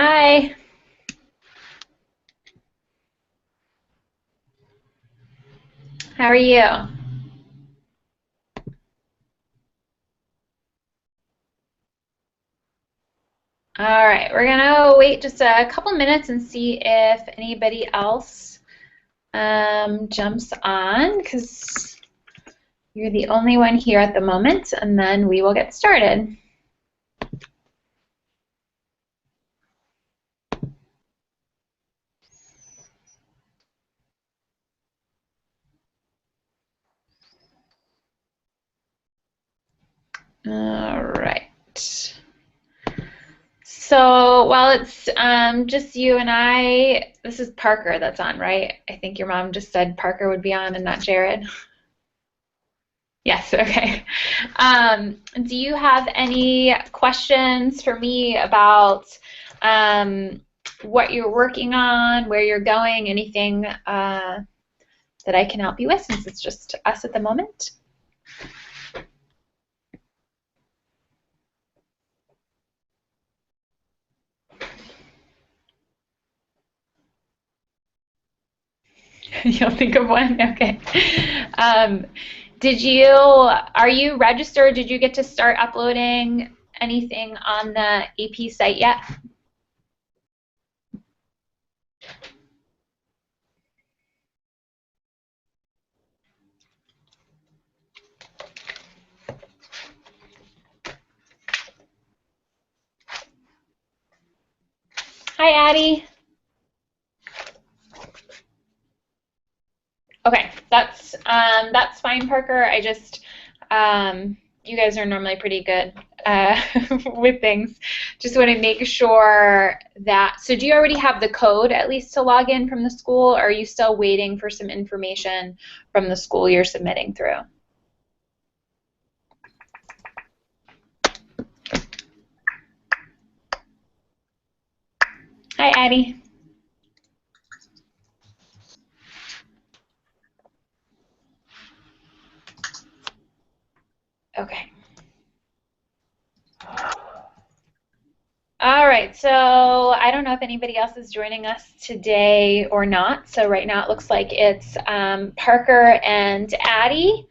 Hi. How are you? All right, we're gonna wait just a couple minutes and see if anybody else jumps on because you're the only one here at the moment, and then we will get started. All right. So while it's just you and I, this is Parker that's on, right? I think your mom just said Parker would be on and not Jared. Yes, okay. Do you have any questions for me about what you're working on, where you're going, anything that I can help you with since it's just us at the moment? You'll think of one? Okay. Um, are you registered? Did you get to start uploading anything on the AP site yet? Hi, Addie. Okay, that's fine, Parker. You guys are normally pretty good with things. Just want to make sure that. So, do you already have the code at least to log in from the school, or are you still waiting for some information from the school you're submitting through? Hi, Addie. Okay. All right, so I don't know if anybody else is joining us today or not. So right now it looks like it's Parker and Addie.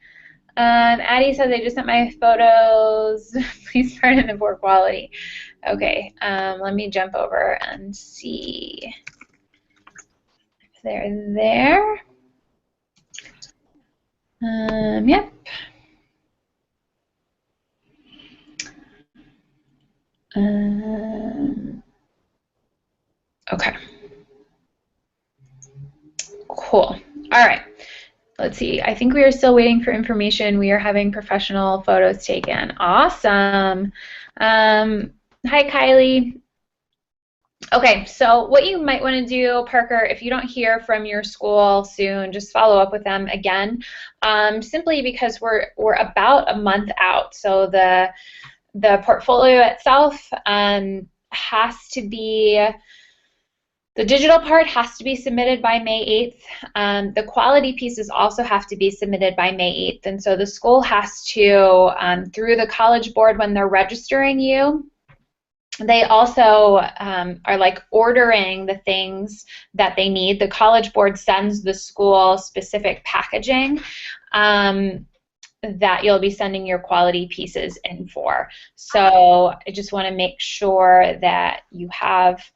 Addie says I just sent my photos. Please turn in the poor quality. Okay, let me jump over and see if they're there. Yep. Okay. Cool. All right. Let's see. I think we are still waiting for information. We are having professional photos taken. Awesome. Hi, Kylie. Okay, so what you might want to do, Parker, if you don't hear from your school soon, just follow up with them again. Simply because we're about a month out, so the portfolio itself has to be. The digital part has to be submitted by May 8th. The quality pieces also have to be submitted by May 8th. And so the school has to, through the College Board when they're registering you, they also are like ordering the things that they need. The College Board sends the school specific packaging that you'll be sending your quality pieces in for. So I just want to make sure that you have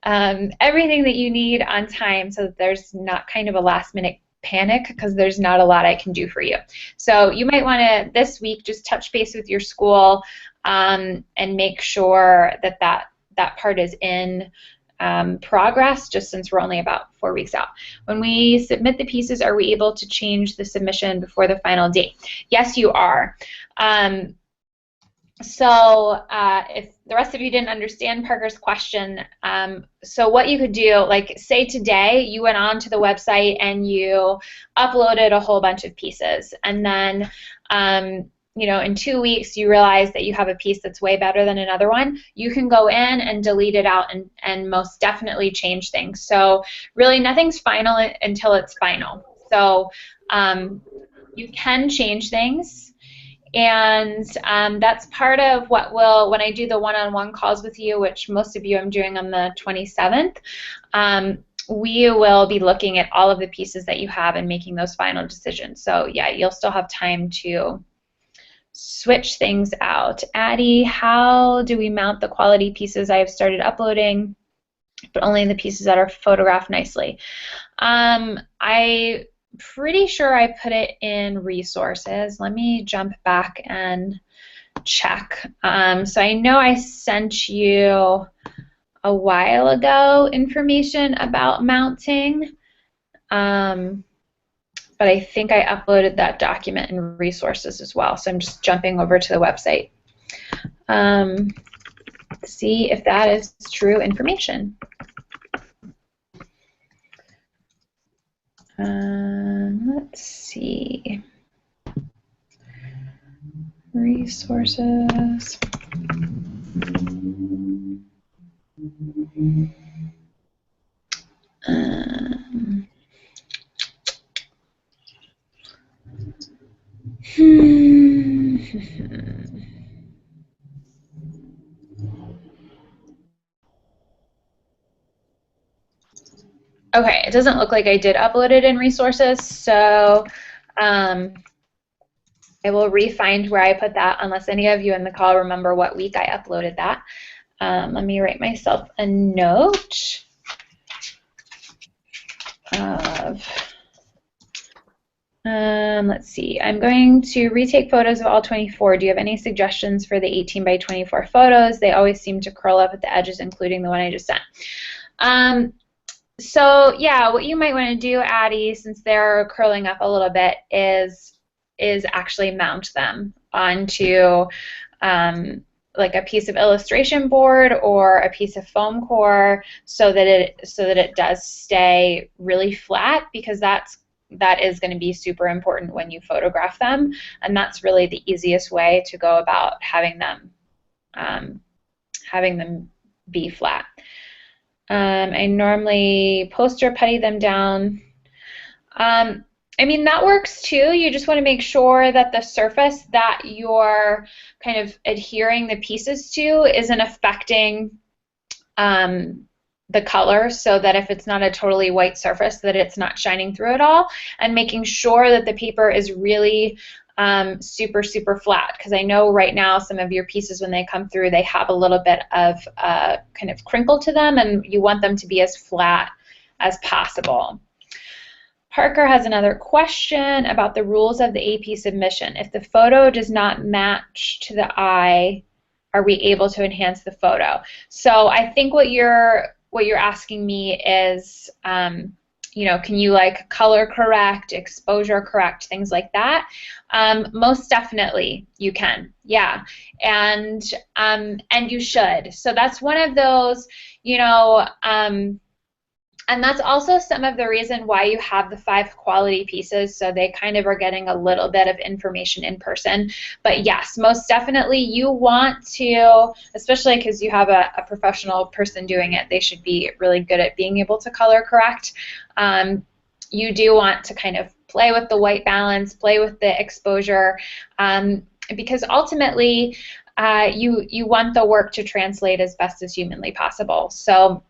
everything that you need on time so that there's not kind of a last minute panic because there's not a lot I can do for you. So you might want to this week just touch base with your school and make sure that that part is in progress, just since we're only about 4 weeks out. When we submit the pieces, are we able to change the submission before the final date? Yes, you are. So if the rest of you didn't understand Parker's question, so what you could do, like say today you went on to the website and you uploaded a whole bunch of pieces, and then you know, in 2 weeks you realize that you have a piece that's way better than another one, you can go in and delete it out and most definitely change things. So really nothing's final until it's final. So you can change things. And that's part of what will, when I do the one-on-one calls with you, which most of you I'm doing on the 27th, we will be looking at all of the pieces that you have and making those final decisions. So yeah, you'll still have time to switch things out. Addie, how do we mount the quality pieces? I have started uploading, but only the pieces that are photographed nicely. I'm pretty sure I put it in resources. Let me jump back and check. So I know I sent you a while ago information about mounting, but I think I uploaded that document in resources as well. So I'm just jumping over to the website. See if that is true information. Let's see. Resources. Okay, it doesn't look like I did upload it in resources, so I will re-find where I put that unless any of you in the call remember what week I uploaded that. Let me write myself a note of, let's see, I'm going to retake photos of all 24. Do you have any suggestions for the 18 by 24 photos? They always seem to curl up at the edges, including the one I just sent. So yeah, what you might want to do, Addie, since they're curling up a little bit, is actually mount them onto like a piece of illustration board or a piece of foam core, so that it does stay really flat, because that is going to be super important when you photograph them, and that's really the easiest way to go about having them be flat. I normally poster putty them down. I mean, that works too. You just want to make sure that the surface that you're kind of adhering the pieces to isn't affecting the color, so that if it's not a totally white surface, that it's not shining through at all, and making sure that the paper is really super, super flat, because I know right now some of your pieces, when they come through, they have a little bit of kind of crinkle to them, and you want them to be as flat as possible. Parker has another question about the rules of the AP submission. If the photo does not match to the eye, are we able to enhance the photo? So I think what you're asking me is, you know, can you like color correct, exposure correct, things like that? Most definitely you can, yeah, and you should. So that's one of those, you know, and that's also some of the reason why you have the 5 quality pieces, so they kind of are getting a little bit of information in person. But yes, most definitely you want to, especially because you have a professional person doing it, they should be really good at being able to color correct. You do want to kind of play with the white balance, play with the exposure, because ultimately you want the work to translate as best as humanly possible. So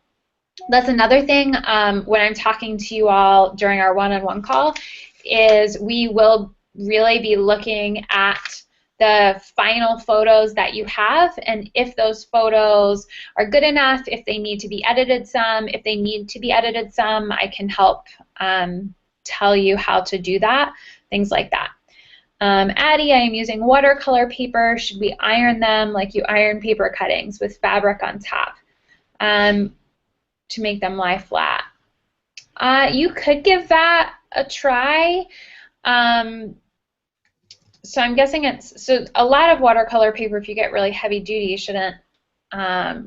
that's another thing when I'm talking to you all during our one-on-one call, is we will really be looking at the final photos that you have, and if those photos are good enough, if they need to be edited some. If they need to be edited some, I can help tell you how to do that, things like that. Addie, I am using watercolor paper. Should we iron them like you iron paper cuttings with fabric on top to make them lie flat? You could give that a try. So I'm guessing so a lot of watercolor paper, if you get really heavy duty, shouldn't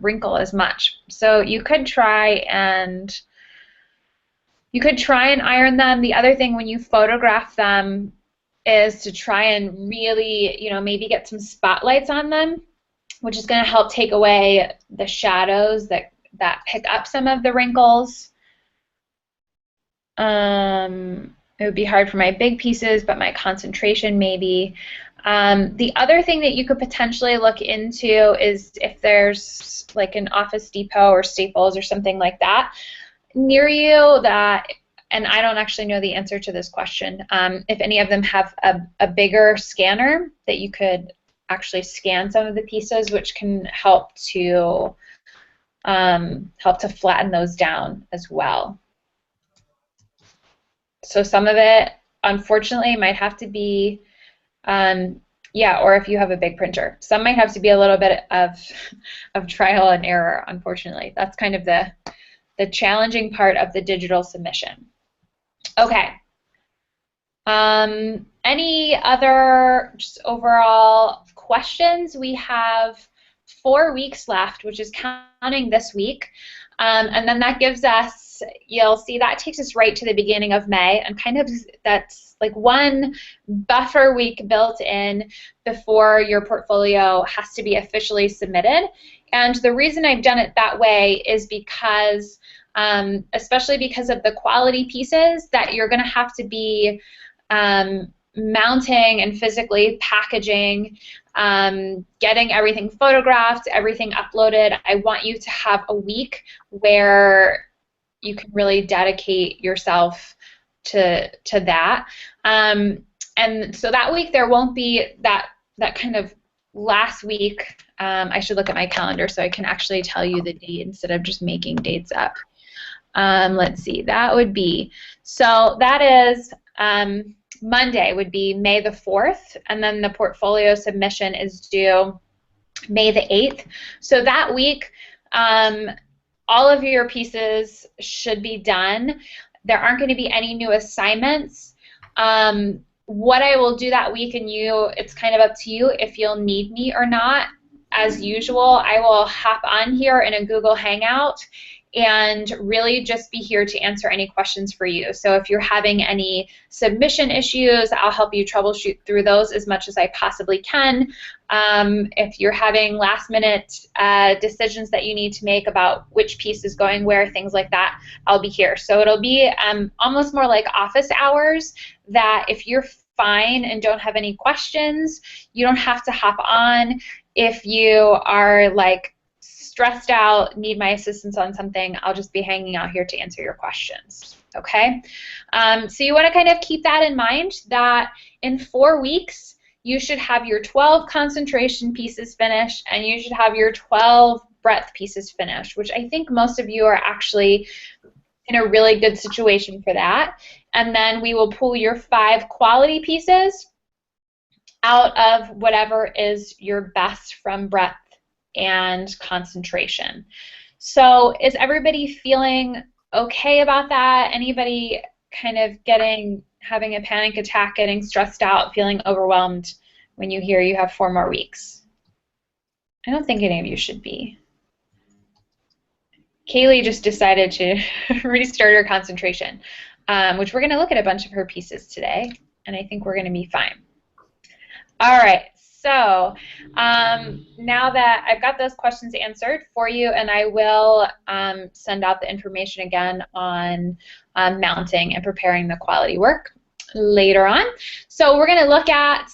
wrinkle as much. So you could try and iron them. The other thing when you photograph them is to try and really, you know, maybe get some spotlights on them, which is going to help take away the shadows that pick up some of the wrinkles. It would be hard for my big pieces, but my concentration maybe. The other thing that you could potentially look into is if there's like an Office Depot or Staples or something like that near you that, and I don't actually know the answer to this question, if any of them have a bigger scanner that you could actually scan some of the pieces, which can help to flatten those down as well. So some of it, unfortunately, might have to be, yeah, or if you have a big printer. Some might have to be a little bit of trial and error, unfortunately. That's kind of the challenging part of the digital submission. Okay. Any other just overall questions? We have 4 weeks left, which is counting this week. And then that gives us, you'll see that takes us right to the beginning of May, and kind of that's like one buffer week built in before your portfolio has to be officially submitted. And the reason I've done it that way is because, especially because of the quality pieces that you're going to have to be mounting and physically packaging, getting everything photographed, everything uploaded. I want you to have a week where you can really dedicate yourself to that. And so that week there won't be that kind of last week. I should look at my calendar so I can actually tell you the date instead of just making dates up. Let's see, that would be, so that is Monday would be May the 4th, and then the portfolio submission is due May the 8th. So that week, all of your pieces should be done. There aren't going to be any new assignments. What I will do that week, and it's kind of up to you if you'll need me or not. As usual, I will hop on here in a Google Hangout and really just be here to answer any questions for you. So if you're having any submission issues, I'll help you troubleshoot through those as much as I possibly can. If you're having last-minute decisions that you need to make about which piece is going where, things like that, I'll be here. So it'll be almost more like office hours, that if you're fine and don't have any questions, you don't have to hop on. If you are like stressed out, need my assistance on something, I'll just be hanging out here to answer your questions, okay? So you want to kind of keep that in mind, that in 4 weeks, you should have your 12 concentration pieces finished, and you should have your 12 breadth pieces finished, which I think most of you are actually in a really good situation for that. And then we will pull your 5 quality pieces out of whatever is your best from breadth and concentration. So is everybody feeling okay about that? Anybody kind of having a panic attack, getting stressed out, feeling overwhelmed when you hear you have 4 more weeks? I don't think any of you should be. Kaylee just decided to restart her concentration, which we're going to look at a bunch of her pieces today, and I think we're going to be fine. All right. So now that I've got those questions answered for you, and I will send out the information again on mounting and preparing the quality work later on. So we're going to look at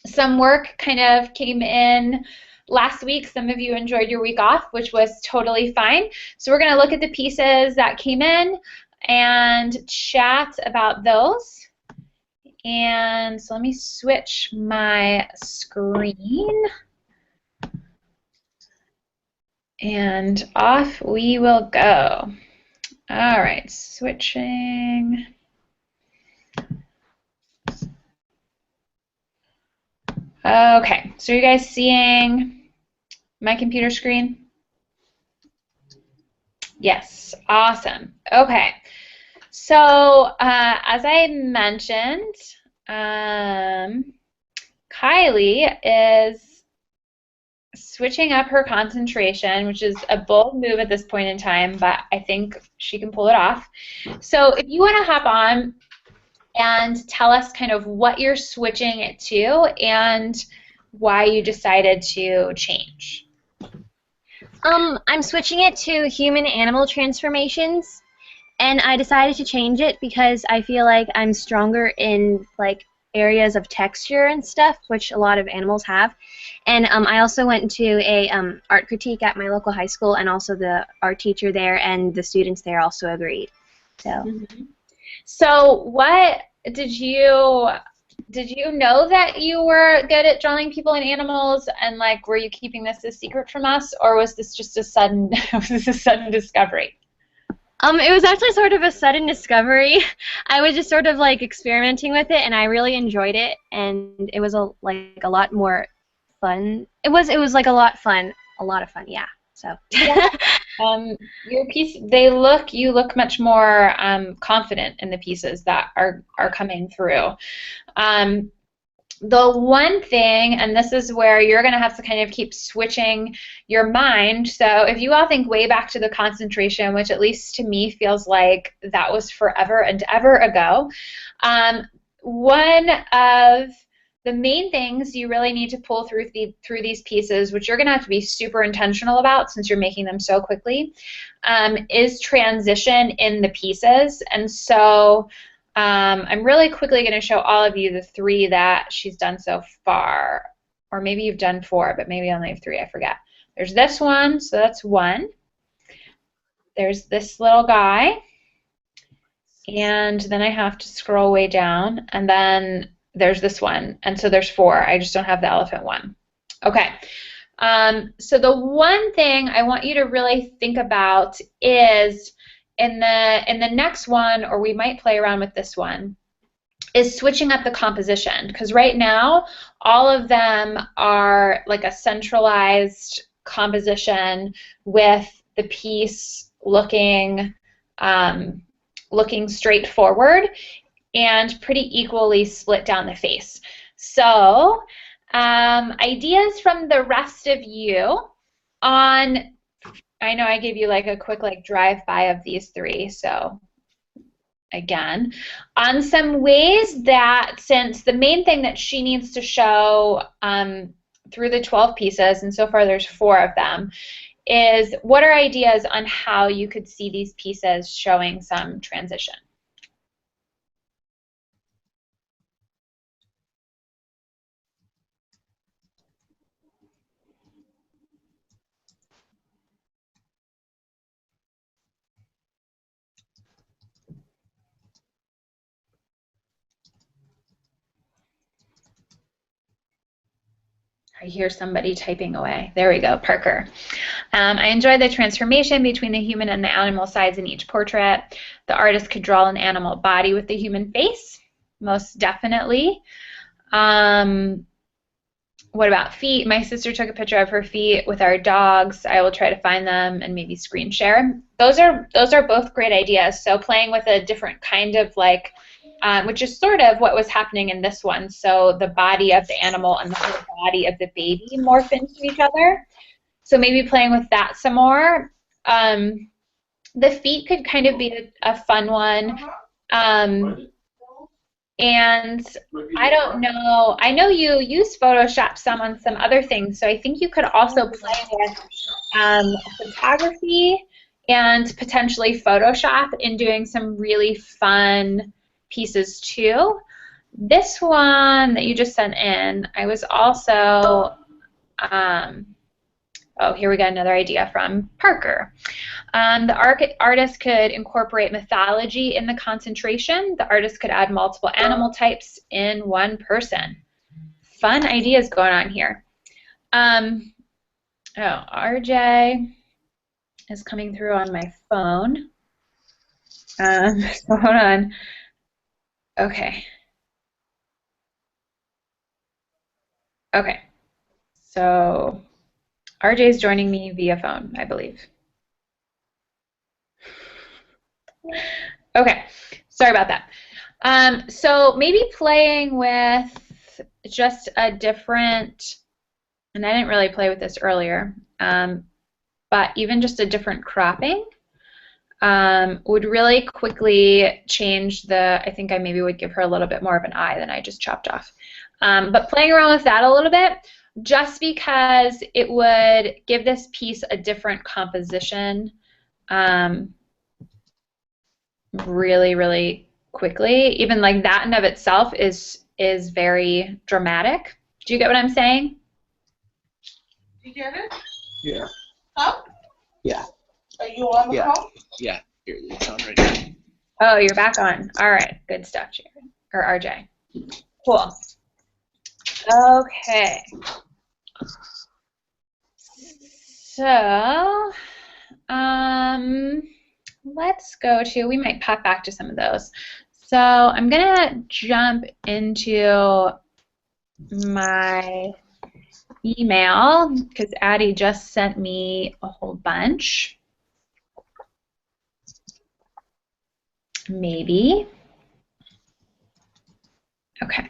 some work kind of came in last week. Some of you enjoyed your week off, which was totally fine. So we're going to look at the pieces that came in and chat about those. And so let me switch my screen, and off we will go. All right, switching. Okay, so are you guys seeing my computer screen? Yes, awesome. Okay. So as I mentioned, Kylie is switching up her concentration, which is a bold move at this point in time, but I think she can pull it off. So if you want to hop on and tell us kind of what you're switching it to and why you decided to change. I'm switching it to human-animal transformations. And I decided to change it because I feel like I'm stronger in like areas of texture and stuff, which a lot of animals have. And I also went to a art critique at my local high school, and also the art teacher there and the students there also agreed. So. Mm-hmm. So what did you know that you were good at drawing people and animals, and like were you keeping this a secret from us, or was this just a sudden was this a sudden discovery? It was actually sort of a sudden discovery. I was just sort of like experimenting with it, and I really enjoyed it, and it was like a lot more fun. It was like a lot of fun, yeah. So. Yeah. Your piece, you look much more confident in the pieces that are coming through. The one thing, and this is where you're going to have to kind of keep switching your mind. So if you all think way back to the concentration, which at least to me feels like that was forever and ever ago, one of the main things you really need to pull through these pieces, which you're going to have to be super intentional about since you're making them so quickly, is transition in the pieces. And so I'm really quickly going to show all of you the 3 that she's done so far. Or maybe you've done 4, but maybe only 3, I forget. There's this one, so that's 1. There's this little guy. And then I have to scroll way down, and then there's this one, and so there's 4. I just don't have the elephant one. Okay, so the one thing I want you to really think about is in the next one, or we might play around with this one, is switching up the composition, because right now all of them are like a centralized composition with the piece looking straight forward and pretty equally split down the face. So ideas from the rest of you on, I know I gave you like a quick like drive-by of these 3, so again, on some ways that, since the main thing that she needs to show through the 12 pieces, and so far there's 4 of them, is what are ideas on how you could see these pieces showing some transition? I hear somebody typing away. There we go, Parker. I enjoy the transformation between the human and the animal sides in each portrait. The artist could draw an animal body with the human face, most definitely. What about feet? My sister took a picture of her feet with our dogs. I will try to find them and maybe screen share. Those are both great ideas. So playing with a different kind of like, which is sort of what was happening in this one. So the body of the animal and the whole body of the baby morph into each other. So maybe playing with that some more. The feet could kind of be a fun one. And I don't know, I know you use Photoshop some on some other things, so I think you could also play with photography and potentially Photoshop in doing some really fun pieces too. This one that you just sent in, I was also, oh, here we got another idea from Parker. The artist could incorporate mythology in the concentration. The artist could add multiple animal types in one person. Fun ideas going on here. Oh, RJ is coming through on my phone. So hold on. Okay. Okay. So RJ is joining me via phone, I believe. Okay, sorry about that. So maybe playing with just a different, and I didn't really play with this earlier, but even just a different cropping would really quickly change the, I think I maybe would give her a little bit more of an eye than I just chopped off. But playing around with that a little bit, just because it would give this piece a different composition really, really quickly. Even like that in of itself is is very dramatic. Do you get what I'm saying? You get it? Yeah. Huh? Yeah. Are you on the Yeah. call? Yeah. Here, it's on right now. Oh, you're back on. All right, good stuff, Jared or RJ. Cool. Okay. So, let's go to, we might pop back to some of those. So I'm going to jump into my email because Addie just sent me a whole bunch. Maybe. Okay.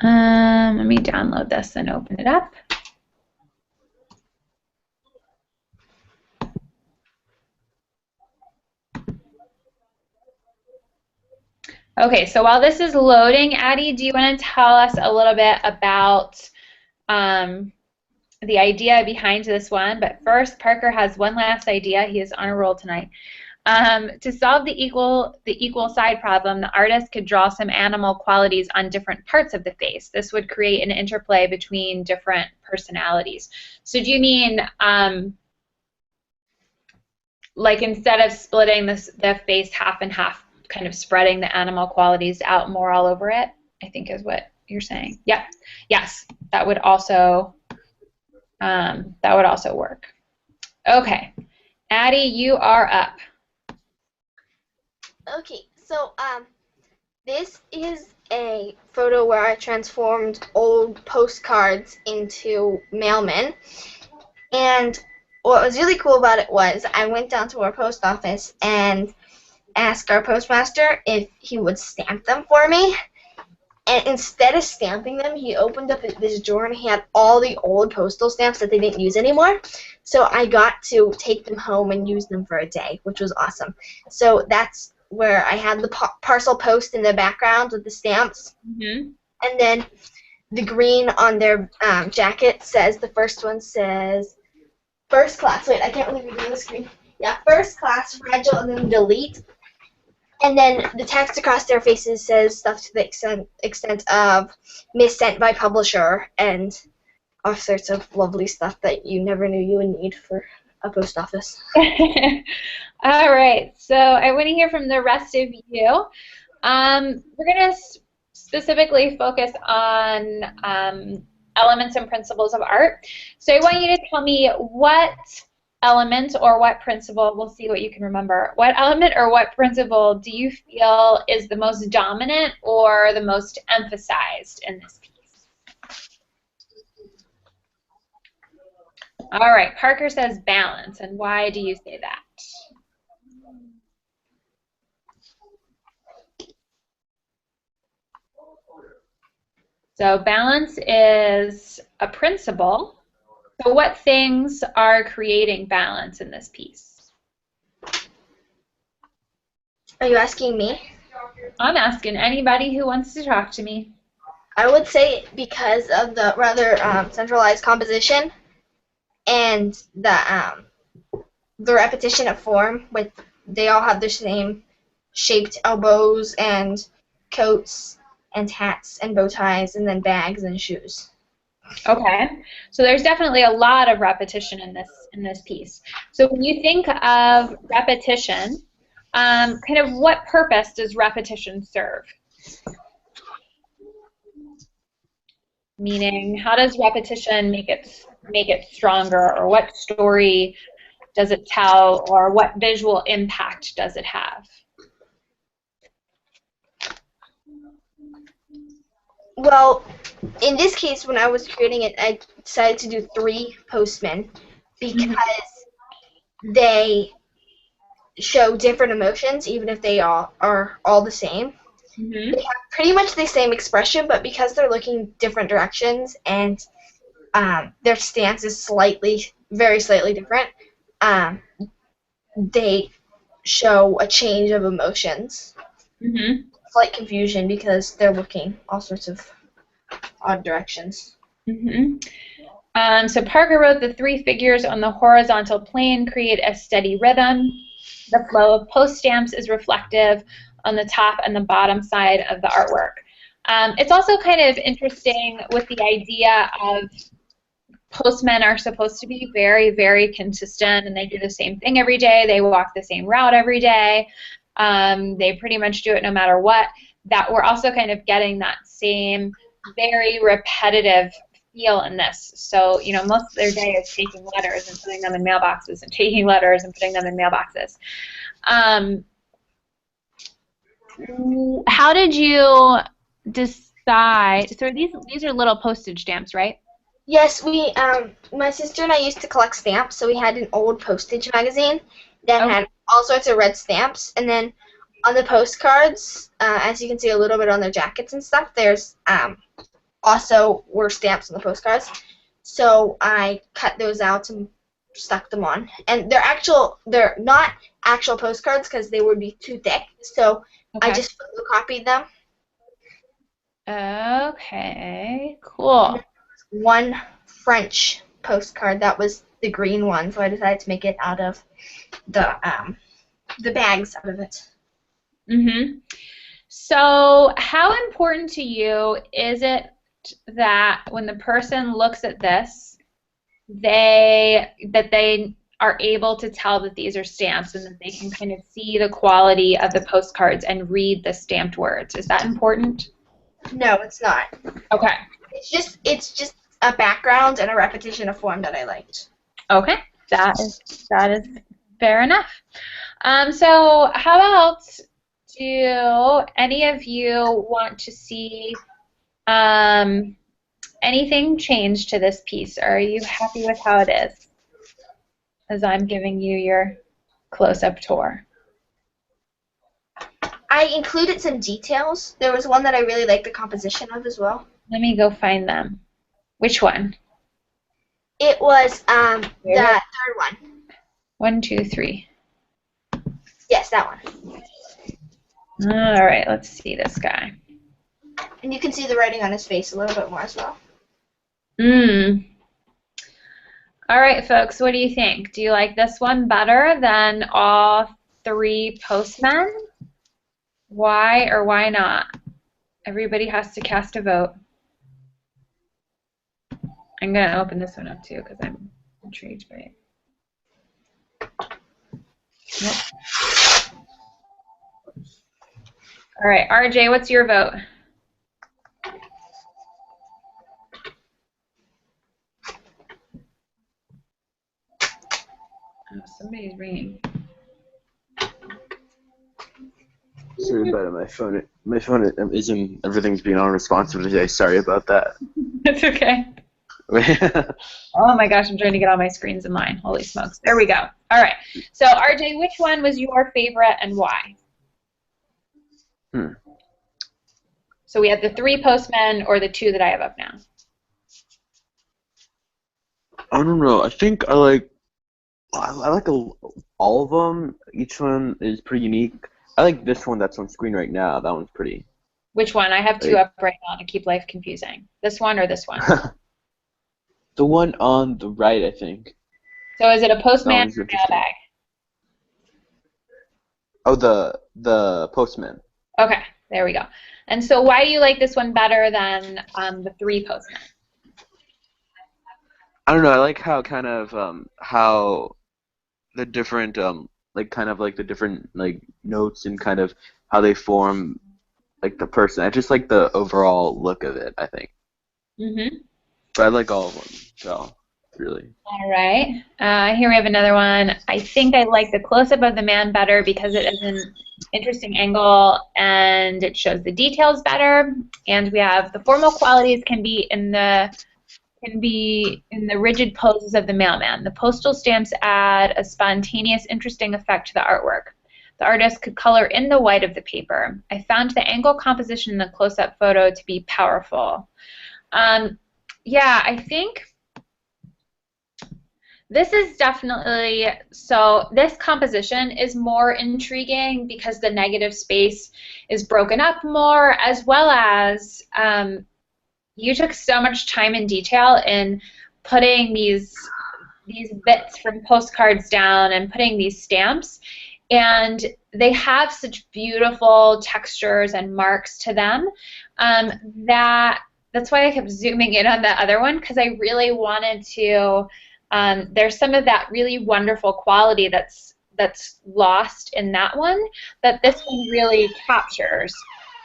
Let me download this and open it up. Okay, so while this is loading, Addie, do you want to tell us a little bit about the idea behind this one? But first, Parker has one last idea. He is on a roll tonight. To solve the equal side problem, the artist could draw some animal qualities on different parts of the face. This would create an interplay between different personalities. So do you mean like instead of splitting the face half and half, kind of spreading the animal qualities out more all over it, I think is what you're saying. Yep. Yes, that would also work. Okay, Addie, you are up. Okay, so this is a photo where I transformed old postcards into mailmen, and what was really cool about it was I went down to our post office and asked our postmaster if he would stamp them for me, and instead of stamping them, he opened up this drawer and he had all the old postal stamps that they didn't use anymore. So I got to take them home and use them for a day, which was awesome. So that's where I had the parcel post in the background with the stamps. Mm-hmm. And then the green on their jacket says, the first one says, first class. Wait, I can't really read on the screen. Yeah, first class, fragile, and then delete. And then the text across their faces says stuff to the extent of missent by publisher and all sorts of lovely stuff that you never knew you would need for a post office. All right, so I want to hear from the rest of you. We're going to specifically focus on elements and principles of art. So I want you to tell me what element or what principle, we'll see what you can remember, what element or what principle do you feel is the most dominant or the most emphasized in this piece? All right, Parker says balance, and why do you say that? So balance is a principle. So what things are creating balance in this piece? Are you asking me? I'm asking anybody who wants to talk to me. I would say because of the rather centralized composition and the repetition of form, with they all have the same shaped elbows and coats and hats and bow ties and then bags and shoes. Okay, so there's definitely a lot of repetition in this piece. So when you think of repetition, kind of what purpose does repetition serve? Meaning, how does repetition make it stronger, or what story does it tell, or what visual impact does it have? Well, in this case, when I was creating it, I decided to do 3 postmen because they show different emotions, even if they all are all the same. Mm-hmm. They have pretty much the same expression, but because they're looking different directions and their stance is very slightly different, they show a change of emotions. Mm-hmm. Slight confusion because they're looking all sorts of odd directions. Mm-hmm. So Parker wrote the 3 figures on the horizontal plane create a steady rhythm. The flow of post stamps is reflective on the top and the bottom side of the artwork. It's also kind of interesting with the idea of postmen are supposed to be very, very consistent, and they do the same thing every day. They walk the same route every day. They pretty much do it no matter what. That we're also kind of getting that same very repetitive feel in this. So, you know, most of their day is taking letters and putting them in mailboxes and taking letters and putting them in mailboxes. How did you decide? So these are little postage stamps, right? Yes, we my sister and I used to collect stamps, so we had an old postage magazine that had all sorts of red stamps, and then on the postcards, as you can see a little bit on their jackets and stuff, there's also were stamps on the postcards. So I cut those out and stuck them on. And they're not actual postcards because they would be too thick, so I just photocopied them. Okay, cool. One French postcard that was the green one, so I decided to make it out of the bags out of it. So how important to you is it that when the person looks at this, they are able to tell that these are stamps and that they can kind of see the quality of the postcards and read the stamped words? Is that important? No, it's not. Okay. It's just a background and a repetition of form that I liked. Okay, that is fair enough. So how about, do any of you want to see anything change to this piece, or are you happy with how it is as I'm giving you your close-up tour? I included some details. There was one that I really liked the composition of as well. Let me go find them. Which one? It was the third one. 1, 2, 3. Yes, that one. All right, let's see this guy. And you can see the writing on his face a little bit more as well. All right, folks, what do you think? Do you like this one better than all 3 postmen? Why or why not? Everybody has to cast a vote. I'm going to open this one up too because I'm intrigued by it. Nope. All right, RJ, what's your vote? Oh, somebody's ringing. Sorry about it. My phone isn't. Everything's being unresponsive today. Sorry about that. It's okay. Oh my gosh, I'm trying to get all my screens in line. Holy smokes. There we go. All right. So, RJ, which one was your favorite and why? So we have the 3 postmen or the 2 that I have up now? I don't know. I think I like all of them. Each one is pretty unique. I like this one that's on screen right now. That one's pretty. Which one? I have 2 up right now to keep life confusing. This one or this one? The one on the right, I think. So is it a postman or a mailbag? Oh, the postman. Okay, there we go. And so why do you like this one better than the 3 postmen? I don't know. I like how kind of how the different like kind of like the different like notes and kind of how they form like the person. I just like the overall look of it, I think. But I like all of them, so really. All right. Here we have another one. I think I like the close-up of the man better because it is an interesting angle and it shows the details better. And we have the formal qualities can be in the rigid poses of the mailman. The postal stamps add a spontaneous, interesting effect to the artwork. The artist could color in the white of the paper. I found the angle composition in the close-up photo to be powerful. Yeah, I think this is definitely, so this composition is more intriguing because the negative space is broken up more, as well as you took so much time and detail in putting these bits from postcards down and putting these stamps, and they have such beautiful textures and marks to them that's why I kept zooming in on the other one, because I really wanted to. There's some of that really wonderful quality that's lost in that one that this one really captures.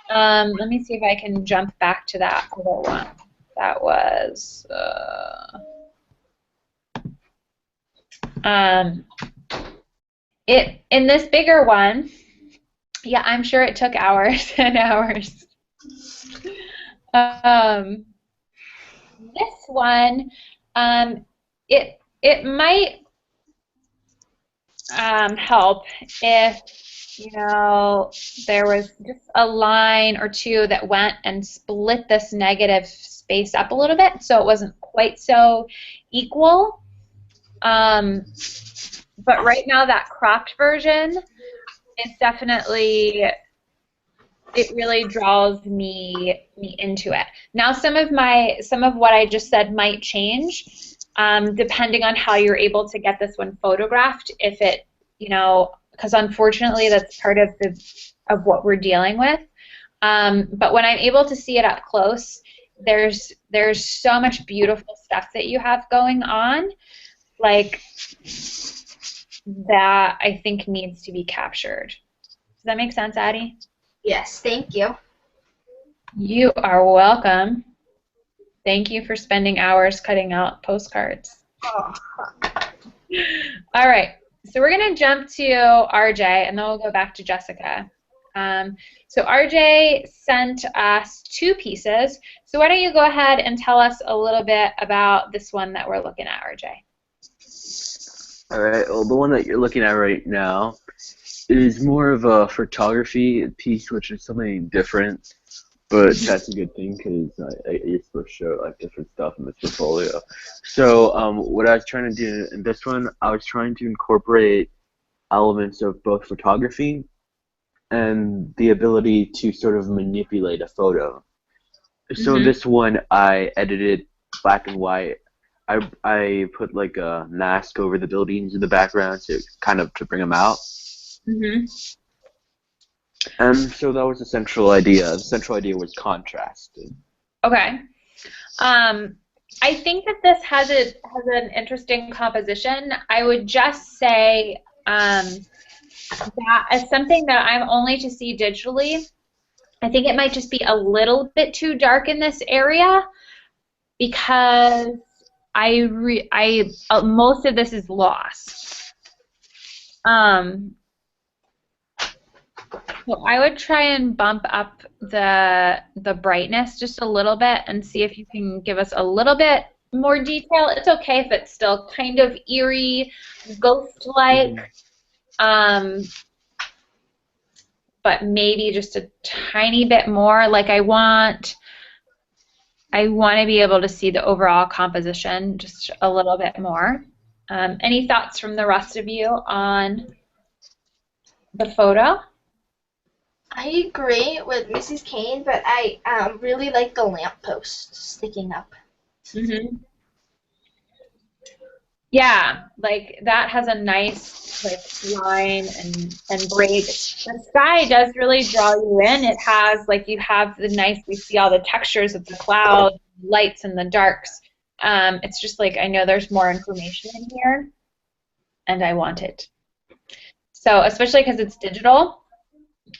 Let me see if I can jump back to that other one. That was it in this bigger one. Yeah, I'm sure it took hours and hours. This one, it might help if there was just a line or two that went and split this negative space up a little bit, so it wasn't quite so equal. But right now, that cropped version is definitely. It really draws me into it. Now, some of what I just said might change, depending on how you're able to get this one photographed. If it, because unfortunately that's part of what we're dealing with. But when I'm able to see it up close, there's so much beautiful stuff that you have going on, like that I think needs to be captured. Does that make sense, Addie? Yes, thank you. You are welcome. Thank you for spending hours cutting out postcards. Oh. All right, so we're going to jump to RJ, and then we'll go back to Jessica. So RJ sent us 2 pieces. So why don't you go ahead and tell us a little bit about this one that we're looking at, RJ? All right, well, the one that you're looking at right now is more of a photography piece, which is something different, but that's a good thing because you're supposed to show like different stuff in this portfolio. So what I was trying to do in this one, I was trying to incorporate elements of both photography and the ability to sort of manipulate a photo. So in this one, I edited black and white. I put like a mask over the buildings in the background to bring them out. And so that was the central idea. The central idea was contrast. Okay. I think that this has an interesting composition. I would just say that as something that I'm only to see digitally, I think it might just be a little bit too dark in this area because most of this is lost. So I would try and bump up the brightness just a little bit and see if you can give us a little bit more detail. It's okay if it's still kind of eerie, ghost-like, but maybe just a tiny bit more. Like I want to be able to see the overall composition just a little bit more. Any thoughts from the rest of you on the photo? I agree with Mrs. Kane, but I really like the lamppost sticking up. Yeah, like that has a nice line and break. The sky does really draw you in. It has we see all the textures of the clouds, lights and the darks. It's just like I know there's more information in here, and I want it. So especially because it's digital.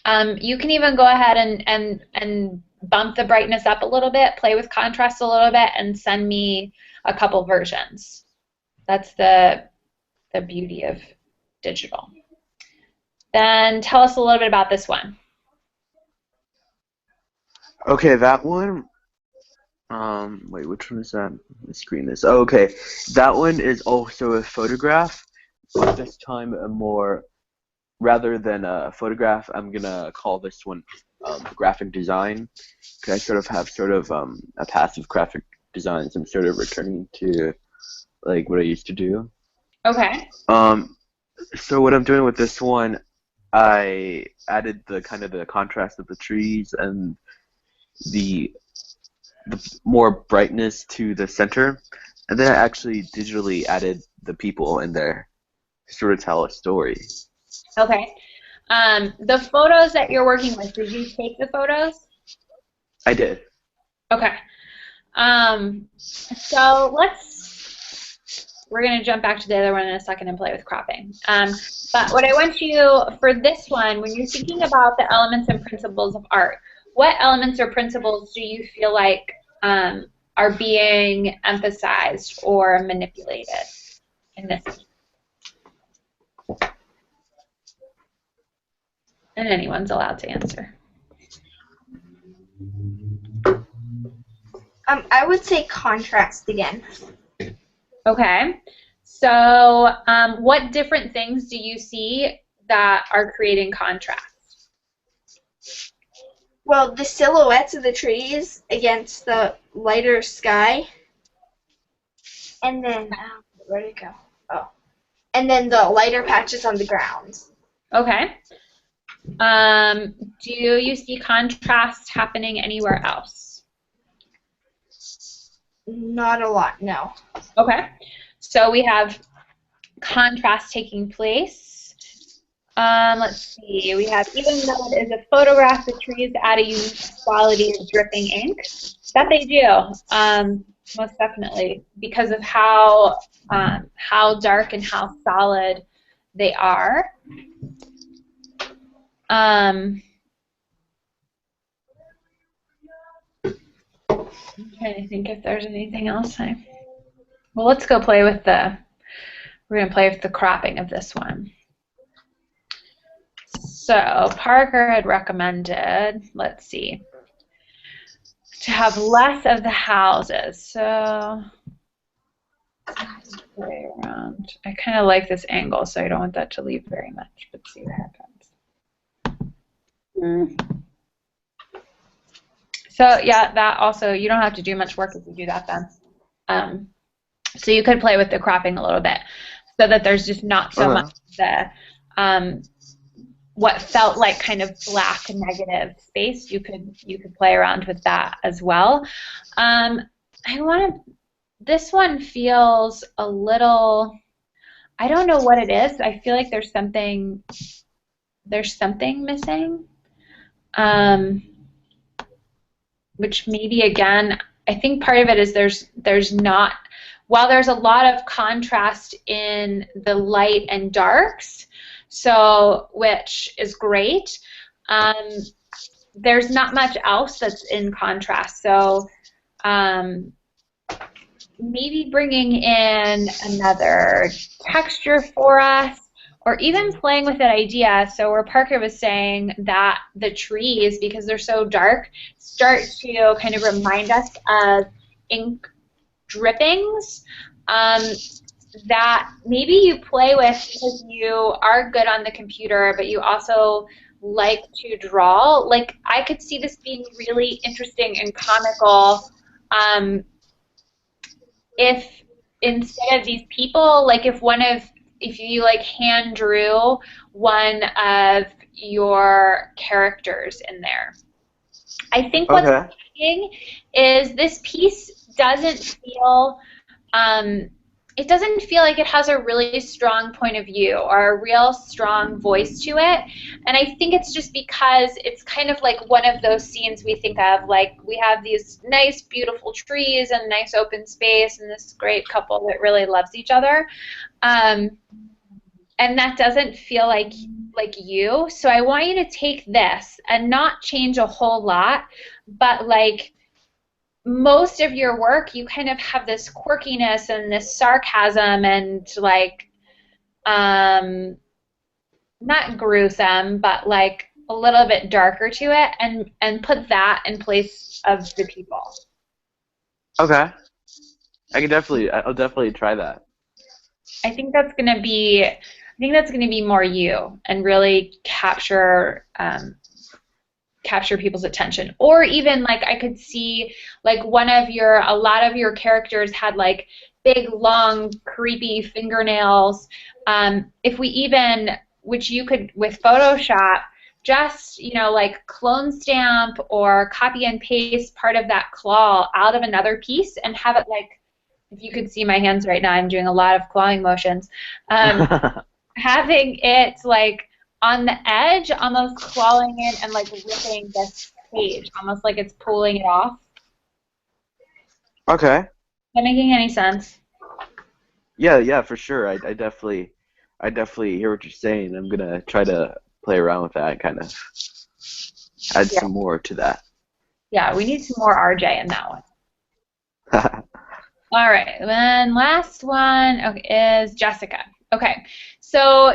You can even go ahead and bump the brightness up a little bit, play with contrast a little bit, and send me a couple versions. That's the beauty of digital. Then tell us a little bit about this one. Okay, that one. Wait, which one is that? Let me screen this. Oh, okay, that one is also a photograph, but this time a more. Rather than a photograph, I'm gonna call this one graphic design. Cause I sort of have a passive graphic design, so I'm sort of returning to like what I used to do. Okay. So what I'm doing with this one, I added the contrast of the trees and the more brightness to the center, and then I actually digitally added the people in there to sort of tell a story. Okay. The photos that you're working with, did you take the photos? I did. Okay. So we're going to jump back to the other one in a second and play with cropping. But what I want you, for this one, when you're thinking about the elements and principles of art, what elements or principles do you feel like are being emphasized or manipulated in this? And anyone's allowed to answer. I would say contrast again. Okay. So what different things do you see that are creating contrast? Well, the silhouettes of the trees against the lighter sky. And then, where'd it go? Oh. And then the lighter patches on the ground. Okay. Do you see contrast happening anywhere else? Not a lot, no. Okay. So we have contrast taking place. Let's see. We have, even though it is a photograph, the trees add a unique quality of dripping ink. That they do, most definitely, because of how dark and how solid they are. I'm trying to think if there's anything else. Well, let's go play with we're going to play with the cropping of this one. So Parker had recommended, let's see, to have less of the houses. So play around. I kind of like this angle, so I don't want that to leave very much. Let's see what happens. So yeah, that also, you don't have to do much work if you do that then. So you could play with the cropping a little bit so that there's just not so much the what felt like kind of black negative space. You could play around with that as well. This one feels a little, I don't know what it is. I feel like there's something missing. Which maybe, again, I think part of it is there's not, while there's a lot of contrast in the light and darks, so which is great, there's not much else that's in contrast. So maybe bringing in another texture for us, or even playing with that idea. So where Parker was saying that the trees, because they're so dark, start to kind of remind us of ink drippings, that maybe you play with because you are good on the computer, but you also like to draw. Like, I could see this being really interesting and comical if instead of these people, like if you like hand drew one of your characters in there. I think what's happening is this piece doesn't feel, it doesn't feel like it has a really strong point of view or a real strong voice to it. And I think it's just because it's kind of like one of those scenes we think of, like we have these nice, beautiful trees and nice open space and this great couple that really loves each other. And that doesn't feel like you. So I want you to take this and not change a whole lot, but like most of your work, you kind of have this quirkiness and this sarcasm and like, not gruesome, but like a little bit darker to it, and put that in place of the people. Okay. I'll definitely try that. I think that's gonna be more you and really capture people's attention. Or even like I could see like a lot of your characters had like big, long, creepy fingernails. If we even, which you could with Photoshop, just like clone stamp or copy and paste part of that claw out of another piece and have it like, if you could see my hands right now, I'm doing a lot of clawing motions. Having it like on the edge, almost clawing it and like ripping this page, almost like it's pulling it off. Okay. Is that making any sense? Yeah, for sure. I definitely hear what you're saying. I'm gonna try to play around with that and kind of add Yeah. some more to that. Yeah, we need some more RJ in that one. All right, then last one is Jessica. Okay, so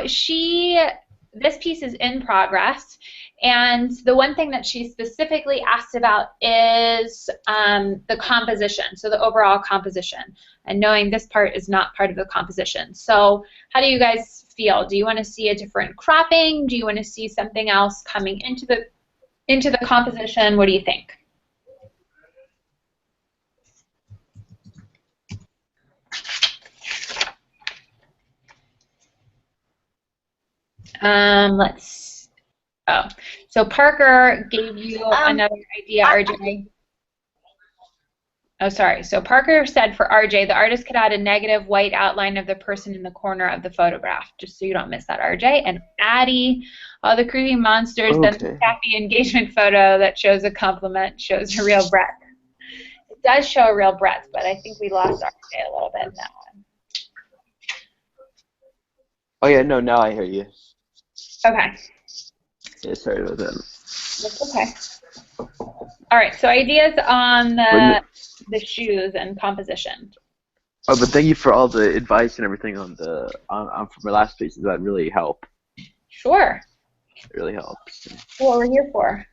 this piece is in progress, and the one thing that she specifically asked about is the composition, so the overall composition, and knowing this part is not part of the composition. So how do you guys feel? Do you want to see a different cropping? Do you want to see something else coming into the composition? What do you think? So Parker gave you another idea, RJ. Oh, sorry. So Parker said for RJ, the artist could add a negative white outline of the person in the corner of the photograph, just so you don't miss that, RJ. And Addie, all the creepy monsters, then the happy engagement photo that shows a compliment shows a real breadth. It does show a real breadth, but I think we lost RJ a little bit in that one. Oh yeah, no, now I hear you. Okay. Yeah, sorry about that. That's okay. All right, so ideas on the shoes and composition. Oh, but thank you for all the advice and everything on from my last pieces. That really helped. Sure. It really helps. What we're here for.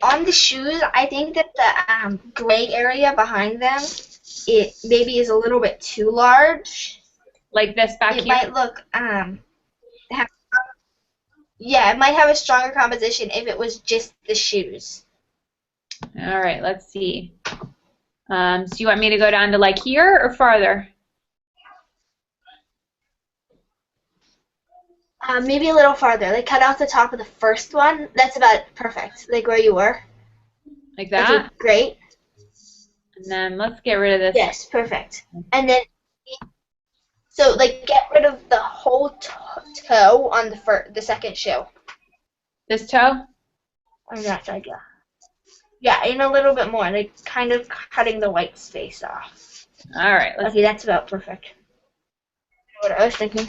On the shoes, I think that the gray area behind them, it maybe is a little bit too large. Like this back here? It might look, yeah, it might have a stronger composition if it was just the shoes. All right, let's see. So you want me to go down to like here or farther? Maybe a little farther. Like cut out the top of the first one. That's about perfect. Like where you were. Like that? Okay, great. And then let's get rid of this. Yes, perfect. And then, so like get rid of the whole toe on the second shoe. This toe? On that side, yeah. Yeah, and a little bit more, like kind of cutting the white space off. All right. Okay, that's about perfect. What I was thinking.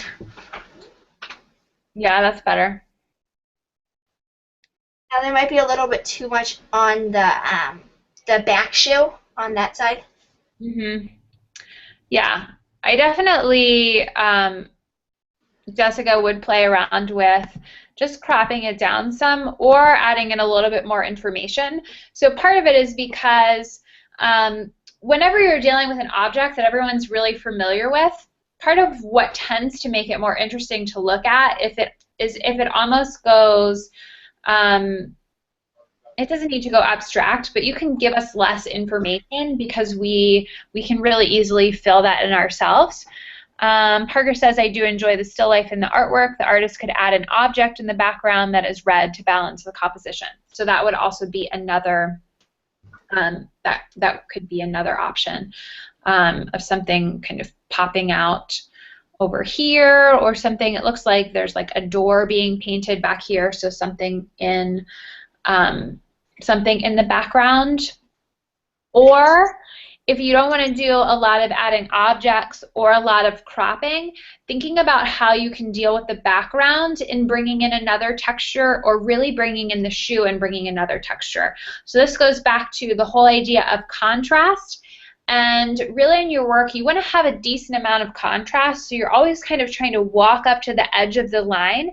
Yeah, that's better. Now there might be a little bit too much on the back shoe on that side. Mhm. Yeah, I definitely, Jessica would play around with just cropping it down some or adding in a little bit more information. So part of it is because whenever you're dealing with an object that everyone's really familiar with, part of what tends to make it more interesting to look at if it almost goes, it doesn't need to go abstract, but you can give us less information because we can really easily fill that in ourselves. Parker says, I do enjoy the still life in the artwork. The artist could add an object in the background that is red to balance the composition. So that would also be another, that could be another option of something kind of popping out over here or something. It looks like there's like a door being painted back here, so something in the background. Or if you don't want to do a lot of adding objects or a lot of cropping, thinking about how you can deal with the background in bringing in another texture or really bringing in the shoe and bringing another texture. So this goes back to the whole idea of contrast. And really in your work, you want to have a decent amount of contrast, so you're always kind of trying to walk up to the edge of the line.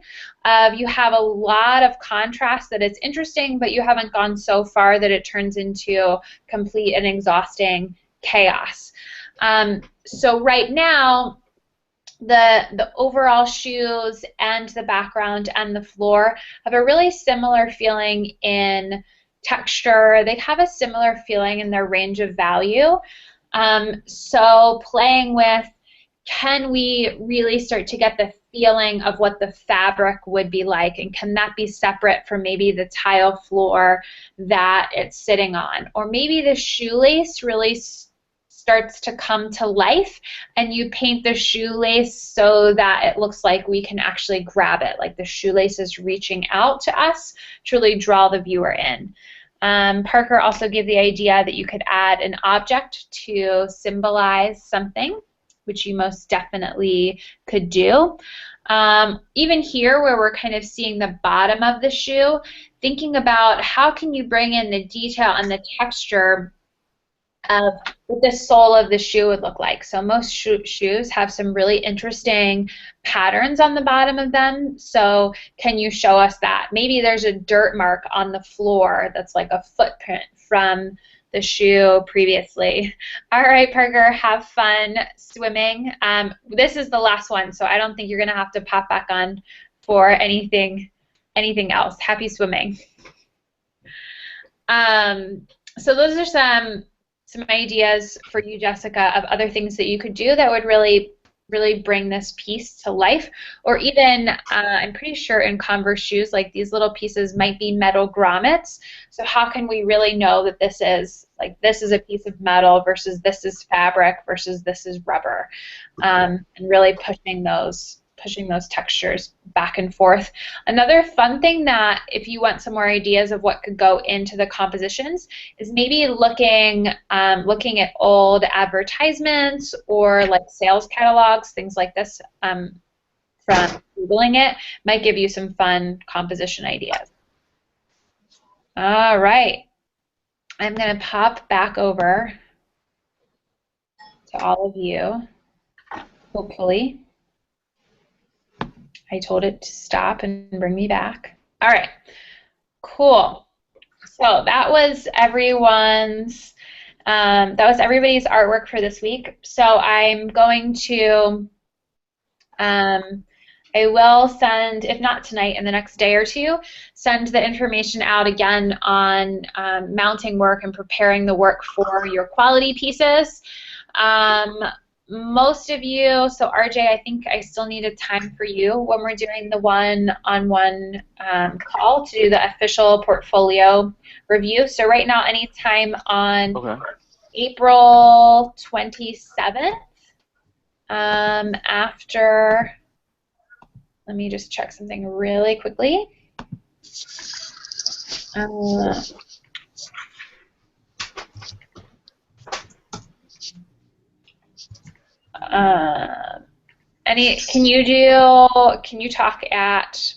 You have a lot of contrast that it's interesting, but you haven't gone so far that it turns into complete and exhausting chaos. So right now, the overall shoes and the background and the floor have a really similar feeling in texture. They have a similar feeling in their range of value. So playing with, can we really start to get the feeling of what the fabric would be like, and can that be separate from maybe the tile floor that it's sitting on? Or maybe the shoelace really starts to come to life, and you paint the shoelace so that it looks like we can actually grab it, like the shoelace is reaching out to us to really draw the viewer in. Parker also gave the idea that you could add an object to symbolize something, which you most definitely could do. Even here where we're kind of seeing the bottom of the shoe, thinking about how can you bring in the detail and the texture of what the sole of the shoe would look like. So most shoes have some really interesting patterns on the bottom of them. So can you show us that? Maybe there's a dirt mark on the floor that's like a footprint from the shoe previously. All right, Parker, have fun swimming. This is the last one, so I don't think you're going to have to pop back on for anything else. Happy swimming. So those are some ideas for you, Jessica, of other things that you could do that would really bring this piece to life. Or even, I'm pretty sure in Converse shoes, like these little pieces might be metal grommets. So how can we really know that this is a piece of metal versus this is fabric versus this is rubber, and really pushing those textures back and forth. Another fun thing that, if you want some more ideas of what could go into the compositions, is maybe looking at old advertisements or like sales catalogs, things like this, from Googling it, might give you some fun composition ideas. All right. I'm going to pop back over to all of you, hopefully. I told it to stop and bring me back. All right, cool. So that was everybody's artwork for this week. So I'm going to, I will send, if not tonight, in the next day or two, send the information out again on mounting work and preparing the work for your quality pieces. Most of you, so RJ, I think I still need a time for you when we're doing the one-on-one call to do the official portfolio review. So right now, anytime on April 27th, after, let me just check something really quickly. Can you talk at,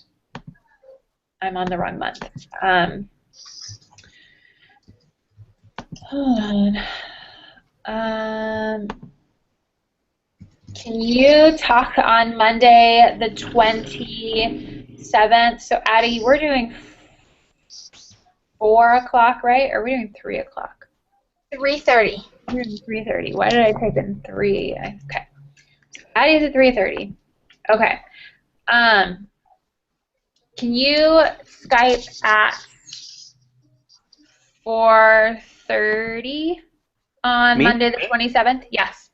I'm on the wrong month. Hold on. Can you talk on Monday the 27th? So Addie, we're doing 4 o'clock, right? Or are we doing 3 o'clock? 3:30. We're doing 3:30. Why did I type in 3? Okay. Addie's at 3:30. Okay. Can you Skype at 4:30 on Monday the 27th? Yes.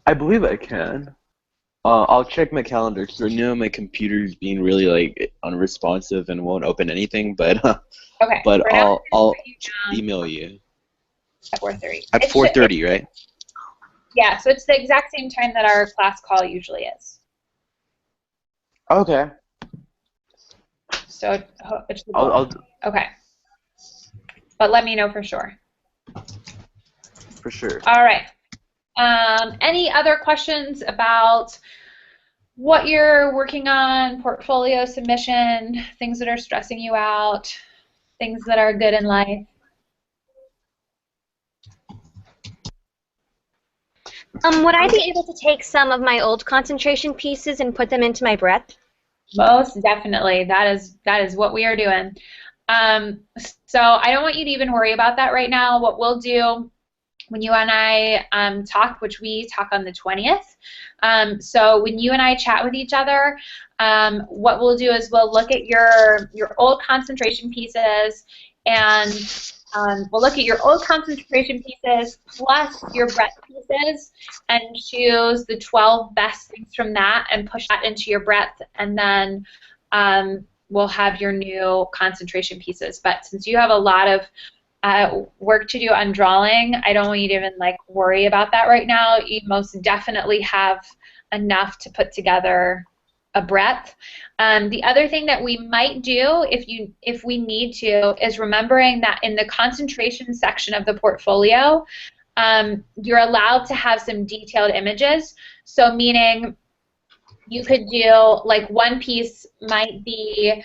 I believe I can. I'll check my calendar because right now my computer's being really like unresponsive and won't open anything. But okay. But I'll email you. At 4:30. At 4:30, right? Yeah. So it's the exact same time that our class call usually is. Okay. So it's okay. But let me know for sure. For sure. All right. Any other questions about what you're working on, portfolio submission, things that are stressing you out, things that are good in life? Would I be able to take some of my old concentration pieces and put them into my breadth? Most definitely. That is what we are doing. So I don't want you to even worry about that right now. What we'll do when you and I talk, which we talk on the 20th, so when you and I chat with each other, what we'll do is we'll look at your old concentration pieces, and we'll look at your old concentration pieces plus your breadth pieces and choose the 12 best things from that and push that into your breadth, and then we'll have your new concentration pieces. But since you have a lot of work to do on drawing. I don't want you to even like worry about that right now. You most definitely have enough to put together a breadth. The other thing that we might do if we need to is remembering that in the concentration section of the portfolio, you're allowed to have some detailed images. So meaning you could do like one piece might be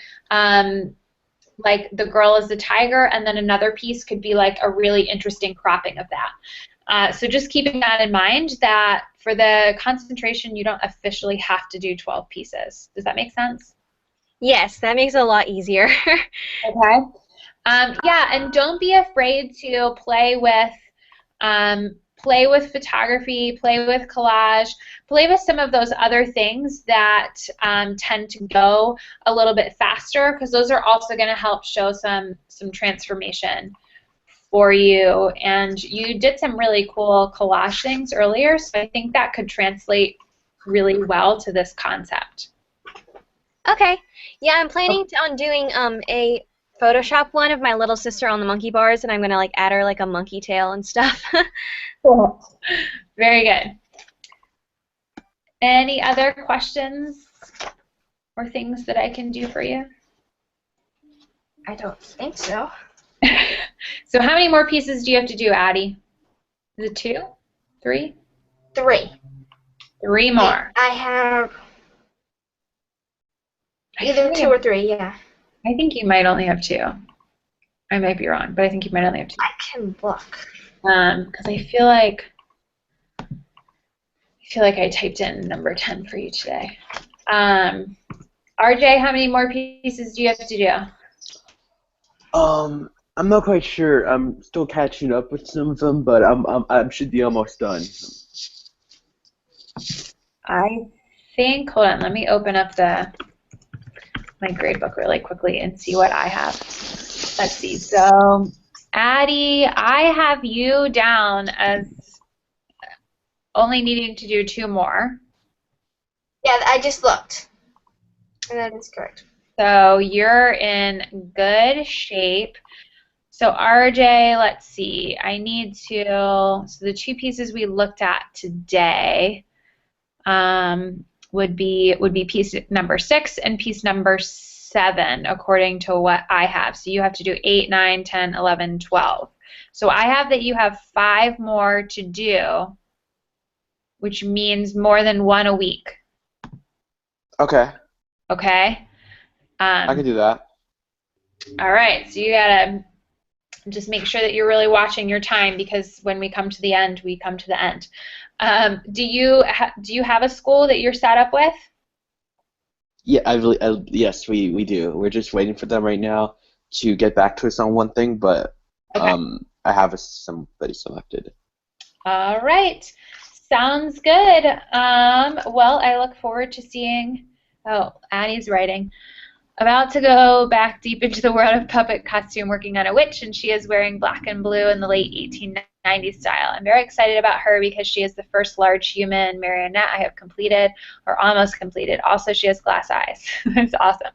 like the girl is the tiger, and then another piece could be like a really interesting cropping of that. So just keeping that in mind that for the concentration, you don't officially have to do 12 pieces. Does that make sense? Yes, that makes it a lot easier. Okay. Yeah, and don't be afraid to play with photography, play with collage, play with some of those other things that tend to go a little bit faster, because those are also going to help show some transformation for you. And you did some really cool collage things earlier, so I think that could translate really well to this concept. Okay. Yeah, I'm planning on doing a Photoshop one of my little sister on the monkey bars, and I'm gonna like add her like a monkey tail and stuff. Cool. Very good. Any other questions or things that I can do for you? I don't think so. So how many more pieces do you have to do, Addie? Is it 2? 3? 3. 3 more. I have either 2 or 3, yeah. I think you might only have 2. I might be wrong, but I think you might only have 2. I can look. Because I feel like I typed in number 10 for you today. RJ, how many more pieces do you have to do? I'm not quite sure. I'm still catching up with some of them, but I should be almost done. I think, hold on, let me open up my gradebook really quickly and see what I have. Let's see, so Addie, I have you down as only needing to do 2 more. Yeah, I just looked. And that is correct. So you're in good shape. So RJ, let's see, I need to, so the 2 pieces we looked at today would be piece number 6 and piece number 7 according to what I have. So you have to do 8, 9, 10, 11, 12. So I have that you have 5 more to do, which means more than 1 a week. Okay. Okay? I can do that. All right, so you gotta just make sure that you're really watching your time, because when we come to the end, we come to the end. Do you have a school that you're set up with? Yeah, yes, we do. We're just waiting for them right now to get back to us on one thing, but Okay. I have somebody selected. All right, sounds good. Well, I look forward to seeing. Oh, Addie's writing. About to go back deep into the world of puppet costume, working on a witch, and she is wearing black and blue in the late 1890s style. I'm very excited about her because she is the first large human marionette I have completed, or almost completed. Also, she has glass eyes. That's awesome.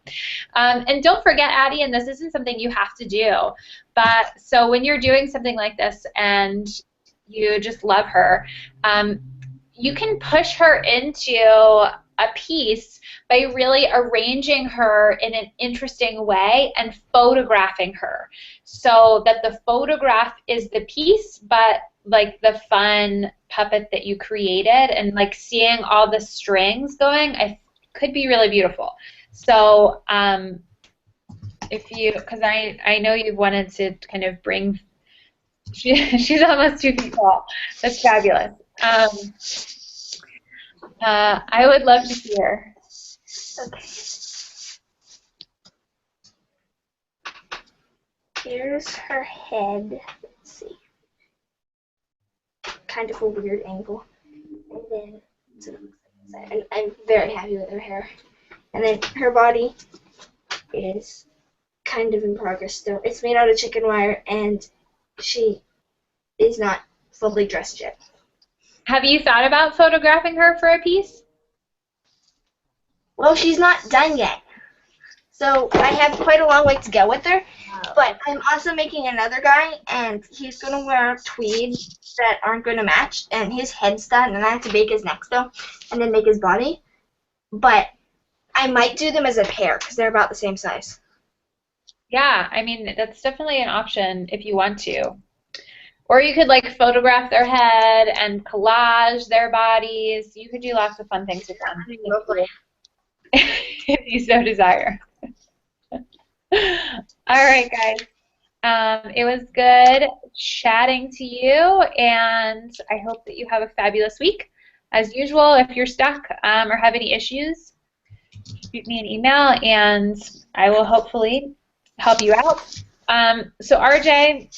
And don't forget, Addie, and this isn't something you have to do, but so when you're doing something like this and you just love her, you can push her into a piece by really arranging her in an interesting way and photographing her, so that the photograph is the piece, but like the fun puppet that you created, and like seeing all the strings going, could be really beautiful. So because I know you've wanted to kind of bring, she's almost 2 feet tall. That's fabulous. I would love to see her. Okay. Here's her head. Let's see. Kind of a weird angle. And then, so it looks like this. And I'm very happy with her hair. And then her body is kind of in progress still. It's made out of chicken wire, and she is not fully dressed yet. Have you thought about photographing her for a piece? Well, she's not done yet. So I have quite a long way to go with her. But I'm also making another guy, and he's going to wear tweeds that aren't going to match, and his head's done, and I have to make his neck still, and then make his body. But I might do them as a pair, because they're about the same size. Yeah, I mean, that's definitely an option if you want to. Or you could like photograph their head and collage their bodies. You could do lots of fun things with them if you so desire. All right, guys. It was good chatting to you, and I hope that you have a fabulous week. As usual, if you're stuck or have any issues, shoot me an email, and I will hopefully help you out. So RJ,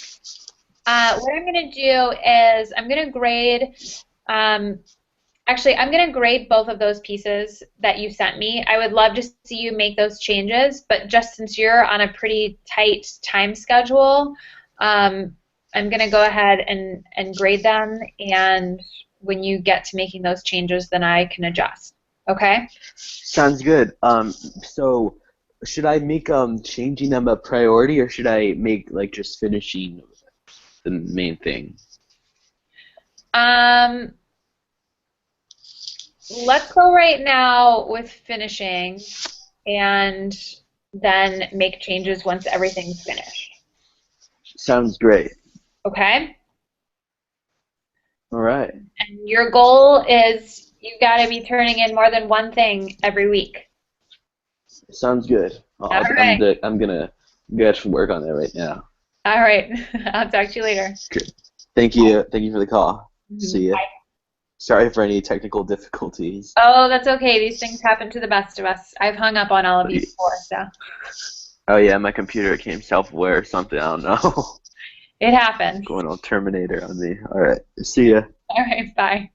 what I'm going to do is I'm going to grade, actually I'm going to grade both of those pieces that you sent me. I would love to see you make those changes, but just since you're on a pretty tight time schedule, I'm going to go ahead and grade them, and when you get to making those changes, then I can adjust. Okay? Sounds good. So should I make changing them a priority, or should I make like just finishing the main thing? Let's go right now with finishing, and then make changes once everything's finished. Sounds great. Okay? All right. And your goal is you've got to be turning in more than one thing every week. Sounds good. right. I'm gonna get to work on that right now. All right. I'll talk to you later. Good. Thank you. Thank you for the call. See ya. Bye. Sorry for any technical difficulties. Oh, that's okay. These things happen to the best of us. I've hung up on all of you before, so. Oh yeah, my computer became self-aware or something. I don't know. It happens. Going all Terminator on me. All right. See ya. All right. Bye.